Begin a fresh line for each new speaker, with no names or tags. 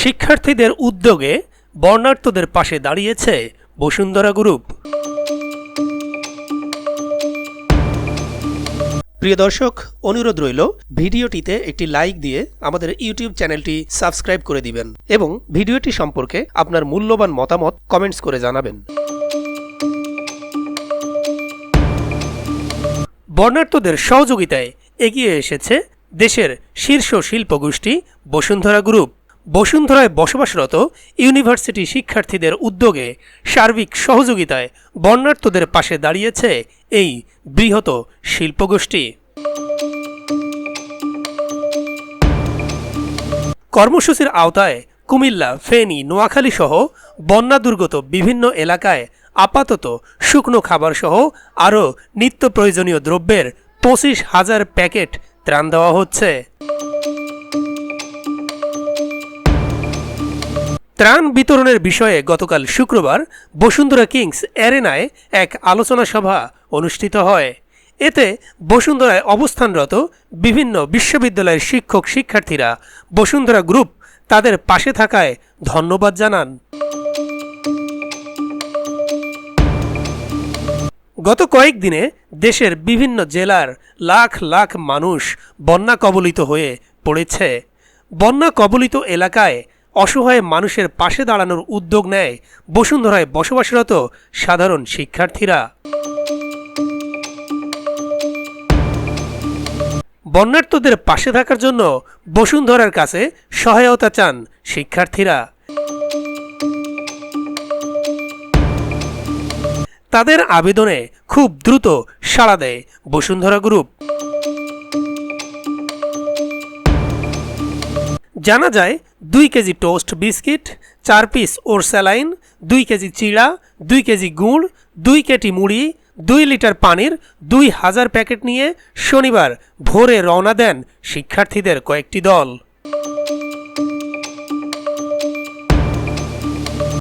শিক্ষার্থীদের উদ্যোগে বর্ণাঢ্যদের পাশে দাঁড়িয়েছে বসুন্ধরা গ্রুপ। প্রিয় দর্শক, অনুরোধ রইল ভিডিওটিতে একটি লাইক দিয়ে আমাদের ইউটিউব চ্যানেলটি সাবস্ক্রাইব করে দিবেন এবং ভিডিওটি সম্পর্কে আপনার মূল্যবান মতামত কমেন্টস করে জানাবেন। বর্ণাঢ্যদের সহযোগিতায় এগিয়ে এসেছে দেশের শীর্ষ শিল্পগোষ্ঠী বসুন্ধরা গ্রুপ। বসুন্ধরায় বসবাসরত ইউনিভার্সিটি শিক্ষার্থীদের উদ্যোগে সার্বিক সহযোগিতায় বর্ণাঢ্যদের পাশে দাঁড়িয়েছে এই বৃহৎ শিল্পগোষ্ঠী। কর্মসূচির আওতায় কুমিল্লা, ফেনী, নোয়াখালী সহ বন্যা দুর্গত বিভিন্ন এলাকায় আপাতত শুকনো খাবার সহ আরও নিত্য প্রয়োজনীয় দ্রব্যের 25,000 প্যাকেট ত্রাণ দেওয়া হচ্ছে। ত্রাণ বিতরণের বিষয়ে গতকাল শুক্রবার বসুন্ধরা কিংস অ্যারেনায় এক আলোচনা সভা অনুষ্ঠিত হয়। এতে বসুন্ধরায় অবস্থানরত বিভিন্ন বিশ্ববিদ্যালয়ের শিক্ষক শিক্ষার্থীরা বসুন্ধরা গ্রুপ তাদের পাশে থাকায় ধন্যবাদ জানান। গত কয়েকদিনে দেশের বিভিন্ন জেলার লাখ লাখ মানুষ বন্যা কবলিত হয়ে পড়েছে। বন্যা কবলিত এলাকায় অসহায় মানুষের পাশে দাঁড়ানোর উদ্যোগ নেয় বসুন্ধরায় বসবাসরত সাধারণ শিক্ষার্থীরা। বন্যার্তদের পাশে থাকার জন্য বসুন্ধরার কাছে সহায়তা চান শিক্ষার্থীরা। তাদের আবেদনে খুব দ্রুত সাড়া দেয় বসুন্ধরা গ্রুপ। জানা যায় 2 KG toast biscuit, 4 piece ORSaline, 2 KG চিড়া, 2 কেজি গুড়, 2 কেটি মুড়ি, 2 লিটার পানির 2000 প্যাকেট নিয়ে শনিবার ভোরে রওনা দেন শিক্ষার্থীদের কয়েকটি দল।